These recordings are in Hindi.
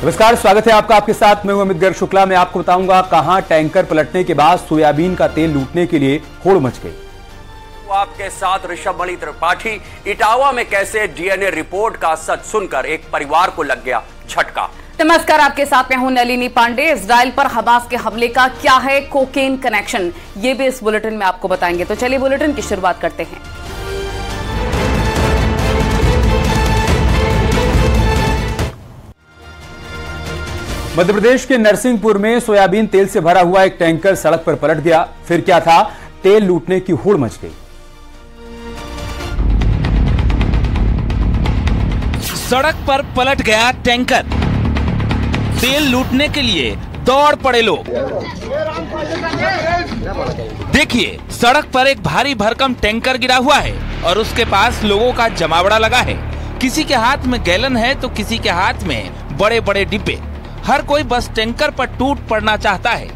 नमस्कार, स्वागत है आपका। आपके साथ मैं हूं अमित गर्ग शुक्ला। मैं आपको बताऊंगा कहां टैंकर पलटने के बाद सोयाबीन का तेल लूटने के लिए होड़ मच गई। आपके साथ ऋषभमणि त्रिपाठी। इटावा में कैसे डीएनए रिपोर्ट का सच सुनकर एक परिवार को लग गया झटका। नमस्कार, आपके साथ मैं हूं नलिनी पांडे। इजराइल पर हमास के हमले का क्या है कोकेन कनेक्शन, ये भी इस बुलेटिन में आपको बताएंगे। तो चलिए बुलेटिन की शुरुआत करते हैं। मध्य प्रदेश के नरसिंहपुर में सोयाबीन तेल से भरा हुआ एक टैंकर सड़क पर पलट गया। फिर क्या था, तेल लूटने की होड़ मच गई। सड़क पर पलट गया टैंकर, तेल लूटने के लिए दौड़ पड़े लोग। देखिए, सड़क पर एक भारी भरकम टैंकर गिरा हुआ है और उसके पास लोगों का जमावड़ा लगा है। किसी के हाथ में गैलन है तो किसी के हाथ में बड़े बड़े डिब्बे। हर कोई बस टैंकर पर टूट पड़ना चाहता है।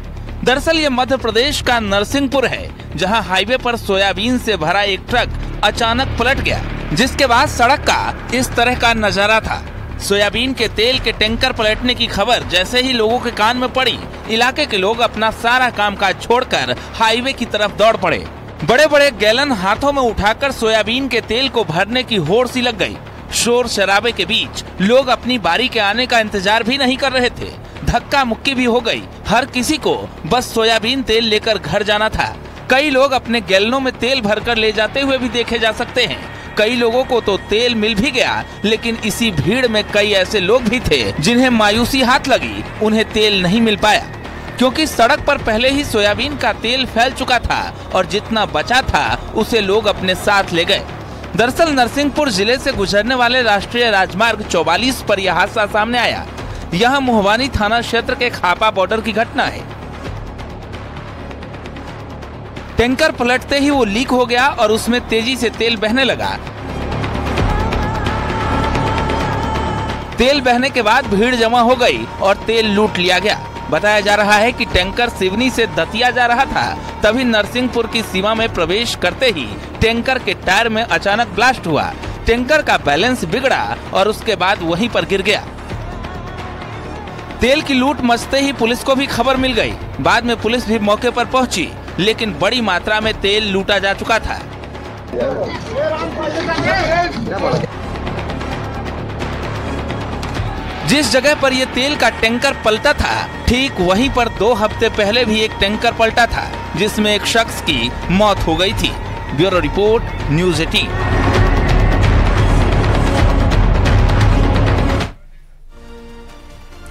दरअसल ये मध्य प्रदेश का नरसिंहपुर है, जहां हाईवे पर सोयाबीन से भरा एक ट्रक अचानक पलट गया, जिसके बाद सड़क का इस तरह का नजारा था। सोयाबीन के तेल के टैंकर पलटने की खबर जैसे ही लोगों के कान में पड़ी, इलाके के लोग अपना सारा कामकाज छोड़कर हाईवे की तरफ दौड़ पड़े। बड़े बड़े गैलन हाथों में उठाकर सोयाबीन के तेल को भरने की होड़ सी लग गई। शोर शराबे के बीच लोग अपनी बारी के आने का इंतजार भी नहीं कर रहे थे। धक्का मुक्की भी हो गई। हर किसी को बस सोयाबीन तेल लेकर घर जाना था। कई लोग अपने गैलनों में तेल भरकर ले जाते हुए भी देखे जा सकते हैं। कई लोगों को तो तेल मिल भी गया, लेकिन इसी भीड़ में कई ऐसे लोग भी थे जिन्हें मायूसी हाथ लगी। उन्हें तेल नहीं मिल पाया क्योंकि सड़क पर पहले ही सोयाबीन का तेल फैल चुका था और जितना बचा था उसे लोग अपने साथ ले गए। दरअसल नरसिंहपुर जिले से गुजरने वाले राष्ट्रीय राजमार्ग 44 पर यह हादसा सामने आया। यह मोहवानी थाना क्षेत्र के खापा बॉर्डर की घटना है। टैंकर पलटते ही वो लीक हो गया और उसमें तेजी से तेल बहने लगा। तेल बहने के बाद भीड़ जमा हो गई और तेल लूट लिया गया। बताया जा रहा है कि टैंकर सिवनी से दतिया जा रहा था, तभी नरसिंहपुर की सीमा में प्रवेश करते ही टैंकर के टायर में अचानक ब्लास्ट हुआ। टैंकर का बैलेंस बिगड़ा और उसके बाद वहीं पर गिर गया। तेल की लूट मचते ही पुलिस को भी खबर मिल गई। बाद में पुलिस भी मौके पर पहुंची, लेकिन बड़ी मात्रा में तेल लूटा जा चुका था। जिस जगह पर ये तेल का टैंकर पलटा था, ठीक वहीं पर 2 हफ्ते पहले भी एक टैंकर पलटा था, जिसमें एक शख्स की मौत हो गई थी। Bureau report, news 18।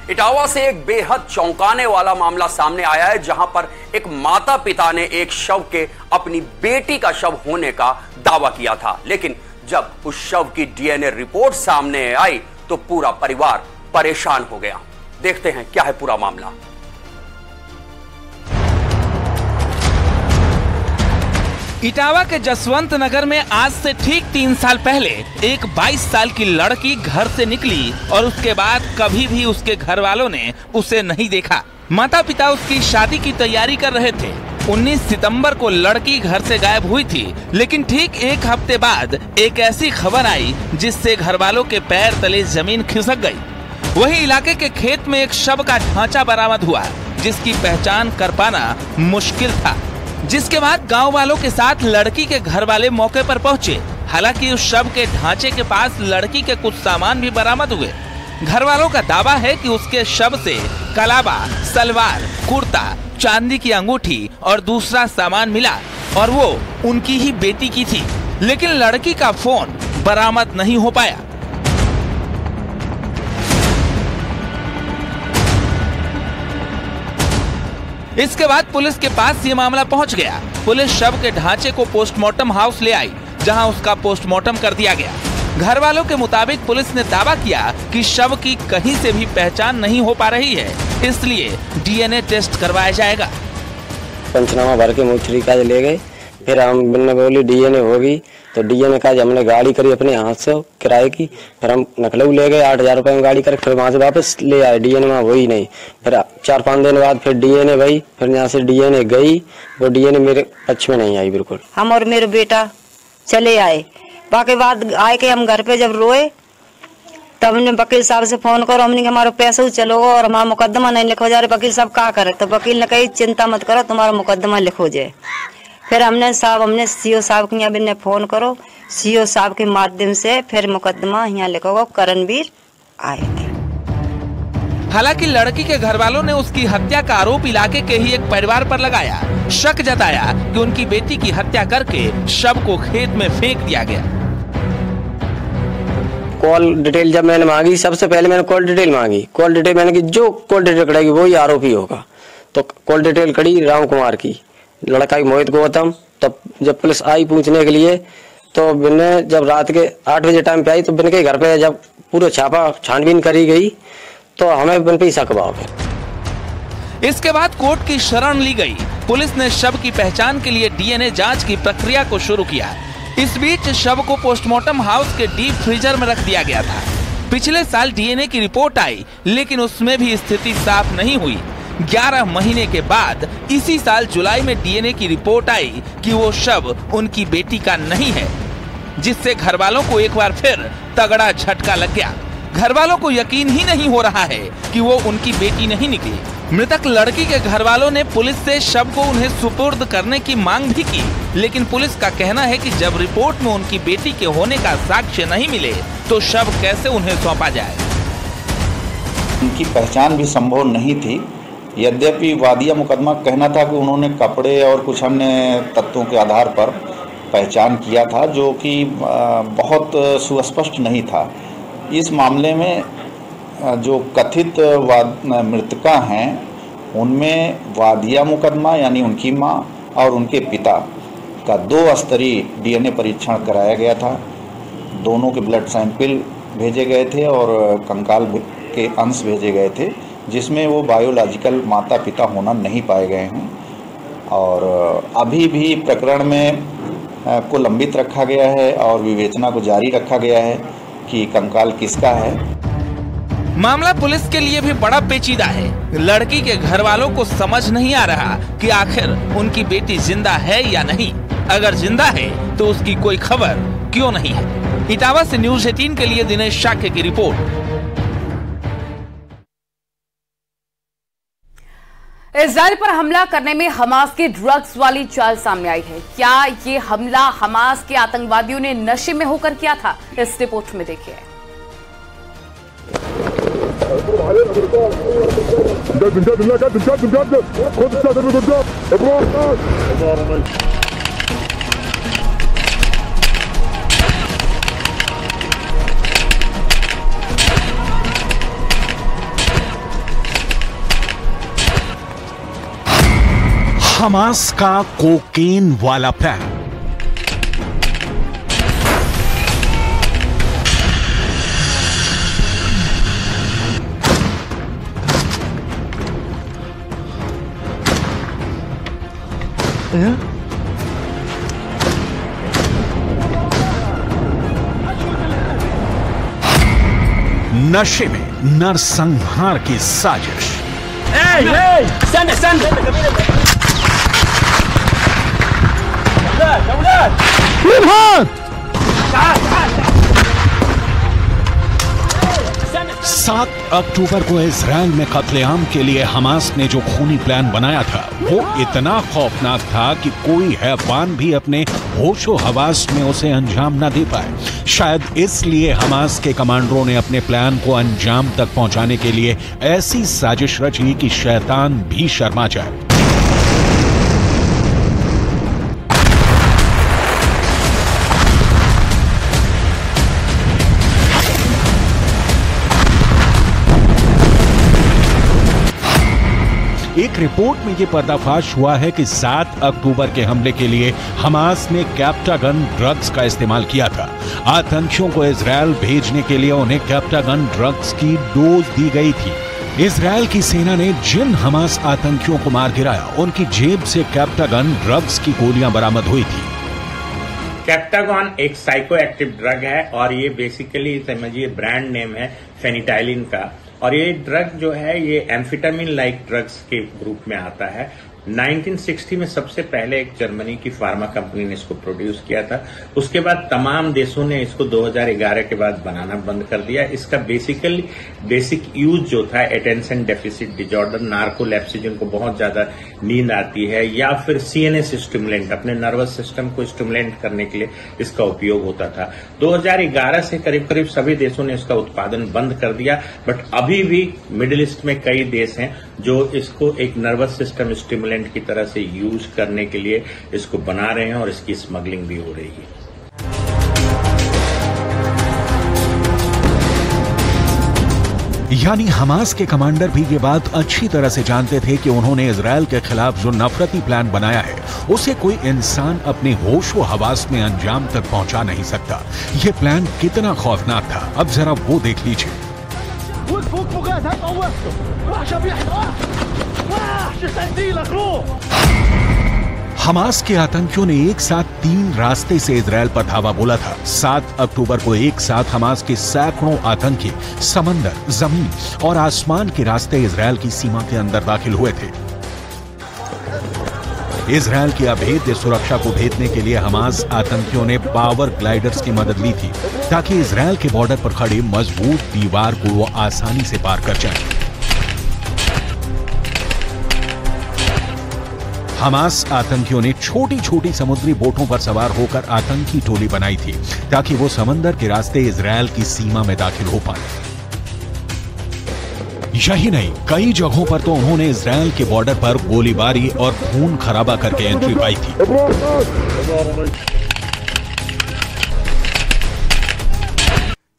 इटावा से एक बेहद चौंकाने वाला मामला सामने आया है, जहां पर एक माता पिता ने एक शव के अपनी बेटी का शव होने का दावा किया था, लेकिन जब उस शव की डीएनए रिपोर्ट सामने आई तो पूरा परिवार परेशान हो गया। देखते हैं क्या है पूरा मामला। इटावा के जसवंत नगर में आज से ठीक 3 साल पहले एक 22 साल की लड़की घर से निकली और उसके बाद कभी भी उसके घर वालों ने उसे नहीं देखा। माता पिता उसकी शादी की तैयारी कर रहे थे। 19 सितंबर को लड़की घर से गायब हुई थी, लेकिन ठीक 1 हफ्ते बाद एक ऐसी खबर आई जिससे घर वालों के पैर तले जमीन खिसक गई। वही इलाके के खेत में एक शव का ढांचा बरामद हुआ, जिसकी पहचान कर पाना मुश्किल था। जिसके बाद गांव वालों के साथ लड़की के घर वाले मौके पर पहुंचे। हालांकि उस शव के ढांचे के पास लड़की के कुछ सामान भी बरामद हुए। घर वालों का दावा है कि उसके शव से कलाबा, सलवार, कुर्ता, चांदी की अंगूठी और दूसरा सामान मिला और वो उनकी ही बेटी की थी, लेकिन लड़की का फोन बरामद नहीं हो पाया। इसके बाद पुलिस के पास ये मामला पहुंच गया। पुलिस शव के ढांचे को पोस्टमार्टम हाउस ले आई, जहां उसका पोस्टमार्टम कर दिया गया। घर वालों के मुताबिक पुलिस ने दावा किया कि शव की कहीं से भी पहचान नहीं हो पा रही है, इसलिए डीएनए टेस्ट करवाया जाएगा। पंचनामा भर के मोचरी का ले गए, फिर हम बोली डीएनए होगी, तो डीएनए का हमने गाड़ी करी अपने हाथ से किराए की। फिर हम नकलऊ ले गए 8,000 रुपए में गाड़ी कर, फिर वहाँ से वापस ले आए। डीएनए वहाँ वही नहीं। फिर 4-5 दिन बाद फिर डीएनए गई, फिर यहाँ से डीएनए गई, वो डीएनए मेरे पक्ष में नहीं आई बिल्कुल। हम और मेरे बेटा चले आए। बाकी बाद आए के हम घर पे जब रोए तब हमने वकील साहब से फोन करो, हमने हमारा पैसा चलो और हमारा मुकदमा नहीं लिखो जा रहे। वकील साहब क्या करे, तो वकील ने कही चिंता मत करो, तुम्हारा मुकदमा लिखो जाए। फिर हमने सीओ साहब के यहाँ फोन करो, सीओ साहब के माध्यम से फिर मुकदमा यहाँ लिखो। करणवीर आए थे। हालांकि लड़की के घर वालों ने उसकी हत्या का आरोप इलाके के ही एक परिवार पर लगाया। शक जताया कि उनकी बेटी की हत्या करके शव को खेत में फेंक दिया गया। कॉल डिटेल जब मैंने मांगी, सबसे पहले मैंने कॉल डिटेल मांगी। कॉल डिटेल मैंने की जो कॉल डिटेल करेगी वही आरोपी होगा। तो कॉल डिटेल करी राम कुमार की, लड़का की मोहित गौतम। तब जब पुलिस आई पूछने के लिए, तो मैंने जब रात के 8 बजे टाइम पे आई, तो बिन के घर पे जब पूरा छापा छानबीन करी गई तो हमें बिन पे शक हुआ। इसके बाद कोर्ट की शरण ली गई। पुलिस ने शव की पहचान के लिए डीएनए जांच की प्रक्रिया को शुरू किया। इस बीच शव को पोस्टमार्टम हाउस के डीप फ्रीजर में रख दिया गया था। पिछले साल डीएनए की रिपोर्ट आई, लेकिन उसमें भी स्थिति साफ नहीं हुई। 11 महीने के बाद इसी साल जुलाई में डीएनए की रिपोर्ट आई कि वो शव उनकी बेटी का नहीं है, जिससे घर वालों को एक बार फिर तगड़ा झटका लग गया। घर वालों को यकीन ही नहीं हो रहा है कि वो उनकी बेटी नहीं निकली। मृतक लड़की के घर वालों ने पुलिस से शव को उन्हें सुपुर्द करने की मांग भी की, लेकिन पुलिस का कहना है कि जब रिपोर्ट में उनकी बेटी के होने का साक्ष्य नहीं मिले तो शव कैसे उन्हें सौंपा जाए। उनकी पहचान भी संभव नहीं थी। यद्यपि वादिया मुकदमा कहना था कि उन्होंने कपड़े और कुछ अन्य तत्वों के आधार पर पहचान किया था, जो कि बहुत सुस्पष्ट नहीं था। इस मामले में जो कथित मृतका हैं उनमें वादिया मुकदमा यानी उनकी मां और उनके पिता का 2 स्तरीय डीएनए परीक्षण कराया गया था। दोनों के ब्लड सैंपल भेजे गए थे और कंकाल के अंश भेजे गए थे, जिसमें वो बायोलॉजिकल माता पिता होना नहीं पाए गए हैं। और अभी भी प्रकरण में को लंबित रखा गया है और विवेचना को जारी रखा गया है कि कंकाल किसका है। मामला पुलिस के लिए भी बड़ा पेचीदा है। लड़की के घर वालों को समझ नहीं आ रहा कि आखिर उनकी बेटी जिंदा है या नहीं। अगर जिंदा है तो उसकी कोई खबर क्यों नहीं है। इटावा से न्यूज़ 18 के लिए दिनेश शाक्य की रिपोर्ट। इजराइल पर हमला करने में हमास की ड्रग्स वाली चाल सामने आई है। क्या ये हमला हमास के आतंकवादियों ने नशे में होकर किया था? इस रिपोर्ट में देखिए। हमास का कोकेन वाला प्लान। नशे में नरसंहार की साजिश। सात अक्टूबर को इजराइल में कत्लेआम के लिए हमास ने जो खूनी प्लान बनाया था वो इतना खौफनाक था कि कोई हैवान भी अपने होशो हवास में उसे अंजाम न दे पाए। शायद इसलिए हमास के कमांडरों ने अपने प्लान को अंजाम तक पहुंचाने के लिए ऐसी साजिश रची कि शैतान भी शर्मा जाए। एक रिपोर्ट में यह पर्दाफाश हुआ है कि 7 अक्टूबर के हमले के लिए हमास ने कैप्टागन ड्रग्स का इस्तेमाल किया था। आतंकियों को इजराइल भेजने के लिए उन्हें कैप्टागन ड्रग्स की डोज दी गई थी। इजराइल की सेना ने जिन हमास आतंकियों को मार गिराया उनकी जेब से कैप्टागन ड्रग्स की गोलियां बरामद हुई थी। कैप्टागन एक साइको एक्टिव ड्रग है और ये बेसिकली समझिए ब्रांड नेम है फेनिटाइलिन का। और ये ड्रग जो है ये एम्फेटामिन लाइक ड्रग्स के ग्रुप में आता है 1960 में सबसे पहले एक जर्मनी की फार्मा कंपनी ने इसको प्रोड्यूस किया था। उसके बाद तमाम देशों ने इसको 2011 के बाद बनाना बंद कर दिया। इसका बेसिक यूज जो था अटेंशन डेफिसिट डिजॉर्डर, नार्कोलेप्सी जिनको बहुत ज्यादा नींद आती है, या फिर सीएनएस स्टिमुलेंट, अपने नर्वस सिस्टम को स्टिमुलेंट करने के लिए इसका उपयोग होता था। 2011 से करीब करीब सभी देशों ने इसका उत्पादन बंद कर दिया, बट अभी भी मिडिल ईस्ट में कई देश हैं जो इसको एक नर्वस सिस्टम स्टिमुलेंट की तरह से यूज करने के लिए इसको बना रहे हैं और इसकी स्मगलिंग भी हो रही है। यानी हमास के कमांडर भी ये बात अच्छी तरह से जानते थे कि उन्होंने इजराइल के खिलाफ जो नफरती प्लान बनाया है उसे कोई इंसान अपने होश व हवास में अंजाम तक पहुंचा नहीं सकता। ये प्लान कितना खौफनाक था, अब जरा वो देख लीजिए। हमास के आतंकियों ने एक साथ 3 रास्ते से इजराइल पर धावा बोला था। 7 अक्टूबर को एक साथ हमास के सैकड़ों आतंकी समंदर, जमीन और आसमान के रास्ते इजराइल की सीमा के अंदर दाखिल हुए थे। इजराइल की अभेद्य सुरक्षा को भेदने के लिए हमास आतंकियों ने पावर ग्लाइडर्स की मदद ली थी ताकि इजराइल के बॉर्डर पर खड़ी मजबूत दीवार को वो आसानी से पार कर जाए। हमास आतंकियों ने छोटी छोटी समुद्री बोटों पर सवार होकर आतंकी टोली बनाई थी ताकि वो समंदर के रास्ते इजराइल की सीमा में दाखिल हो पाए। यही नहीं, कई जगहों पर तो उन्होंने इजराइल के बॉर्डर पर गोलीबारी और खून खराबा करके एंट्री पाई थी।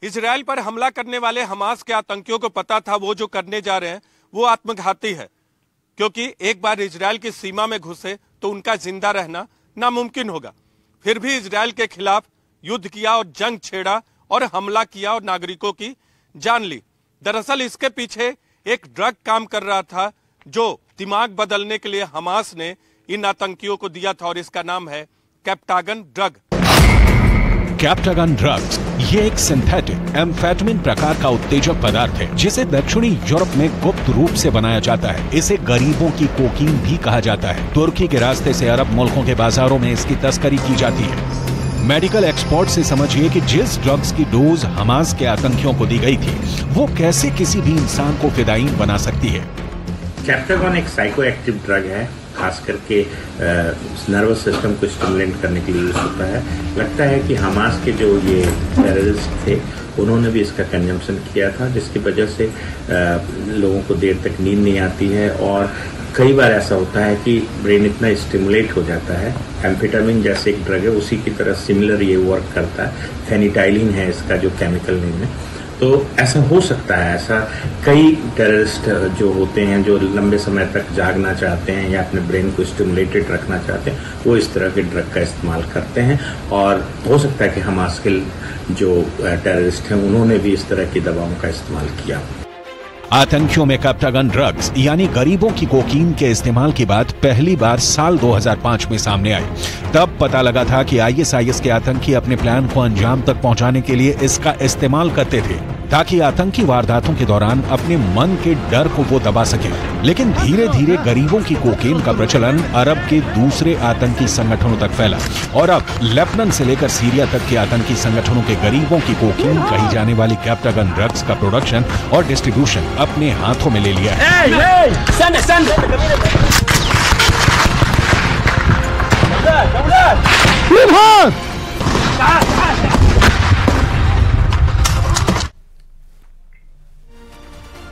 इजराइल पर हमला करने वाले हमास के आतंकियों को पता था वो जो करने जा रहे हैं वो आत्मघाती है, क्योंकि एक बार इजराइल की सीमा में घुसे तो उनका जिंदा रहना नामुमकिन होगा। फिर भी इजराइल के खिलाफ युद्ध किया और जंग छेड़ा और हमला किया और नागरिकों की जान ली। दरअसल इसके पीछे एक ड्रग काम कर रहा था जो दिमाग बदलने के लिए हमास ने इन आतंकियों को दिया था और इसका नाम है कैप्टागन ड्रग। कैप्टागन ड्रग्स ये एक सिंथेटिक एम्फेटामिन प्रकार का उत्तेजक पदार्थ है जिसे दक्षिणी यूरोप में गुप्त रूप से बनाया जाता है। इसे गरीबों की कोकीन भी कहा जाता है। तुर्की के रास्ते से अरब मुल्कों के बाजारों में इसकी तस्करी की जाती है। मेडिकल एक्सपर्ट से समझिए कि जिस ड्रग्स की डोज हमास के आतंकियों को दी गई थी वो कैसे किसी भी इंसान को फिदायीन बना सकती है। कैप्टागन एक साइको एक्टिव ड्रग है, खास करके नर्वस सिस्टम को स्टिमुलेट करने के लिए यूज होता है। लगता है कि हमास के जो ये टेररिस्ट थे उन्होंने भी इसका कंजम्पशन किया था, जिसकी वजह से लोगों को देर तक नींद नहीं आती है और कई बार ऐसा होता है कि ब्रेन इतना स्टिमुलेट हो जाता है। एम्फेटामिन जैसे एक ड्रग है उसी की तरह सिमिलर ये वर्क करता है। फेनिटाइलिन है इसका जो केमिकल नेम है। तो ऐसा हो सकता है, ऐसा कई टेररिस्ट जो होते हैं जो लंबे समय तक जागना चाहते हैं या अपने ब्रेन को स्टिमुलेटेड रखना चाहते हैं, वो इस तरह के ड्रग का इस्तेमाल करते हैं। और हो सकता है कि हमास के जो टेररिस्ट हैं उन्होंने भी इस तरह की दवाओं का इस्तेमाल किया। आतंकियों में कैप्टागन ड्रग्स यानी गरीबों की कोकीन के इस्तेमाल की बात पहली बार साल 2005 में सामने आई। तब पता लगा था कि आईएसआईएस के आतंकी अपने प्लान को अंजाम तक पहुंचाने के लिए इसका इस्तेमाल करते थे ताकि आतंकी वारदातों के दौरान अपने मन के डर को वो दबा सके। लेकिन धीरे धीरे गरीबों की कोकीन का प्रचलन अरब के दूसरे आतंकी संगठनों तक फैला और अब लेबनान से लेकर सीरिया तक के आतंकी संगठनों के गरीबों की कोकीन कही जाने वाली कैप्टागन ड्रग्स का प्रोडक्शन और डिस्ट्रीब्यूशन अपने हाथों में ले लिया है।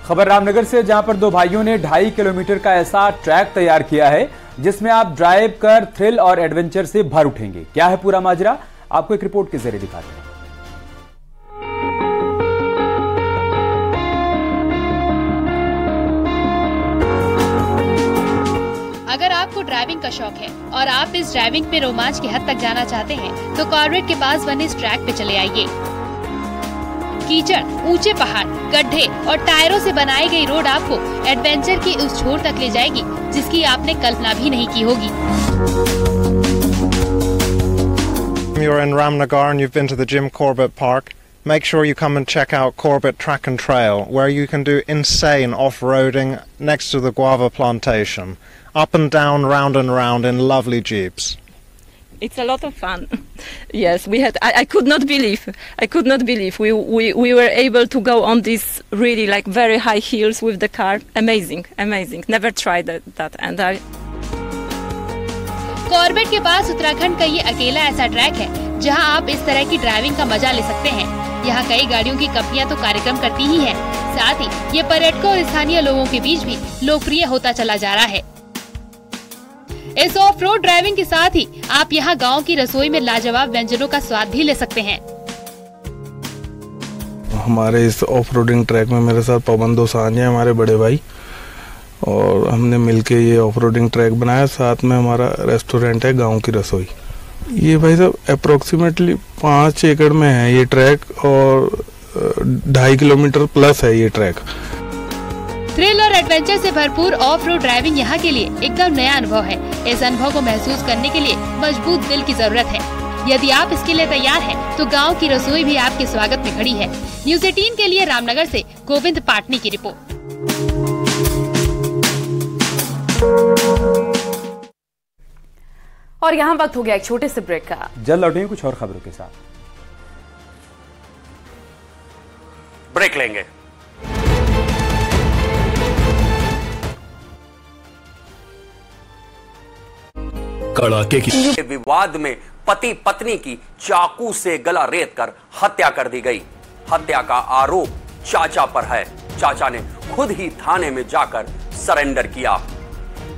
खबर रामनगर से, जहां पर 2 भाइयों ने 2.5 किलोमीटर का ऐसा ट्रैक तैयार किया है जिसमें आप ड्राइव कर थ्रिल और एडवेंचर से भर उठेंगे। क्या है पूरा माजरा, आपको एक रिपोर्ट के जरिए दिखाते हैं। अगर आपको ड्राइविंग का शौक है और आप इस ड्राइविंग पे रोमांच की हद तक जाना चाहते हैं तो कॉर्बेट के पास बने इस ट्रैक पे चले आइए। कीचड़, ऊंचे पहाड़, गड्ढे और टायरों से बनाई गई रोड आपको एडवेंचर की उस छोर तक ले जाएगी जिसकी आपने कल्पना भी नहीं की होगी। You're in Ramnagar and you've been to the Jim Corbett Park. Make sure you come and check out Corbett Track and Trail, where you can do insane off-roading next to the guava plantation. up and down, round and round in lovely jeeps. It's a lot of fun. Yes, we had. I could not believe. We were able to go on these really like very high hills with the car. Amazing. Never tried that. And I. Corbett के पास उत्तराखंड का ये अकेला ऐसा ट्रैक है जहां आप इस तरह की ड्राइविंग का मजा ले सकते हैं। यहाँ कई गाड़ियों की कंपनियां तो कार्यक्रम करती ही हैं। साथ ही ये पर्यटकों और स्थानीय लोगों के बीच भी लोकप्रिय होता चला जा रहा है। इस ऑफ रोड ड्राइविंग के साथ ही आप यहाँ गांव की रसोई में लाजवाब व्यंजनों का स्वाद भी ले सकते हैं। हमारे इस ऑफ रोडिंग ट्रैक में मेरे साथ पवन दोसांझ है, हमारे बड़े भाई, और हमने मिलके ये ऑफ रोडिंग ट्रैक बनाया। साथ में हमारा रेस्टोरेंट है गांव की रसोई। ये भाई साहब अप्रोक्सीमेटली 5 एकड़ में है ये ट्रैक और 2.5 किलोमीटर प्लस है ये ट्रैक। थ्रिल और एडवेंचर से भरपूर ऑफ रोड ड्राइविंग यहाँ के लिए एकदम नया अनुभव है। इस अनुभव को महसूस करने के लिए मजबूत दिल की जरूरत है। यदि आप इसके लिए तैयार हैं, तो गांव की रसोई भी आपके स्वागत में खड़ी है। न्यूज़ 18 के लिए रामनगर से गोविंद पाटनी की रिपोर्ट। और यहाँ वक्त हो गया एक छोटे से ब्रेक का। जल्द लौटेंगे कुछ और खबरों के साथ। ब्रेक लेंगे। कड़ाके की विवाद में पति पत्नी की चाकू से गला रेत कर हत्या कर दी गई। हत्या का आरोप चाचा पर है। चाचा ने खुद ही थाने में जाकर सरेंडर किया।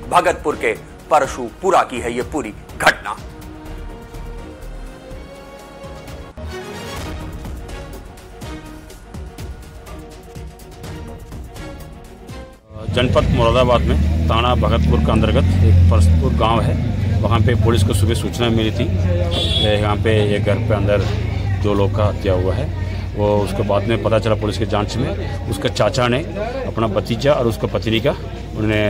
भगतपुर के परशुपुरा की है ये पूरी घटना। जनपद मुरादाबाद में थाना भगतपुर के अंतर्गत एक परशुपुर गांव है। वहां पे पुलिस को सुबह सूचना मिली थी यहाँ पे एक घर पे अंदर 2 लोग का हत्या हुआ है। वो उसके बाद में पता चला पुलिस के जांच में उसका चाचा ने अपना भतीजा और उसका पत्नी का उन्हें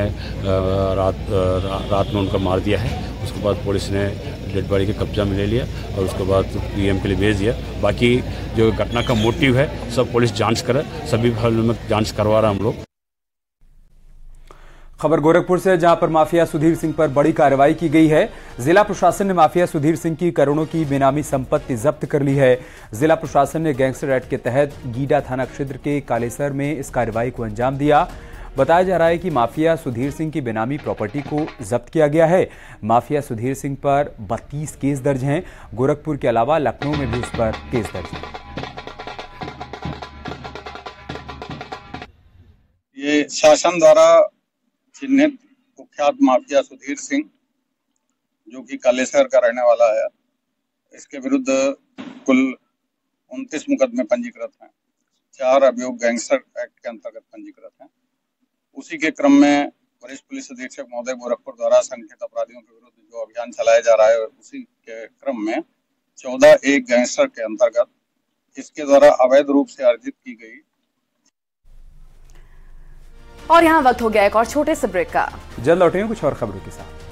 रात में उनका मार दिया है। उसके बाद पुलिस ने डेड बॉडी का कब्जा में ले लिया और उसके बाद पीएम के लिए भेज दिया। बाकी जो घटना का मोटिव है सब पुलिस जांच करे, सभी मामलों में जांच करवा रहा हम लोग। खबर गोरखपुर से, जहां पर माफिया सुधीर सिंह पर बड़ी कार्रवाई की गई है। जिला प्रशासन ने माफिया सुधीर सिंह की करोड़ों की बेनामी संपत्ति जब्त कर ली है। जिला प्रशासन ने गैंगस्टर एक्ट के तहत गीडा थाना क्षेत्र के कालेसर में इस कार्रवाई को अंजाम दिया। बताया जा रहा है कि माफिया सुधीर सिंह की बेनामी प्रॉपर्टी को जब्त किया गया है। माफिया सुधीर सिंह पर 32 केस दर्ज हैं। गोरखपुर के अलावा लखनऊ में भी उस पर केस दर्ज है। ये शासन द्वारा चिन्हित कुख्यात माफिया सुधीर सिंह, जो कि कालेसर का रहने वाला है, इसके विरुद्ध कुल 29 मुकदमे पंजीकृत हैं। 4 अभियोग गैंगस्टर एक्ट के अंतर्गत पंजीकृत हैं। उसी के क्रम में वरिष्ठ पुलिस अधीक्षक महोदय गोरखपुर द्वारा संगठित अपराधियों के विरुद्ध जो अभियान चलाया जा रहा है, उसी के क्रम में 14 गैंगस्टर के अंतर्गत इसके द्वारा अवैध रूप से अर्जित की गई। और यहाँ वक्त हो गया एक और छोटे से ब्रेक का। जल्द लौटेंगे कुछ और खबरों के साथ।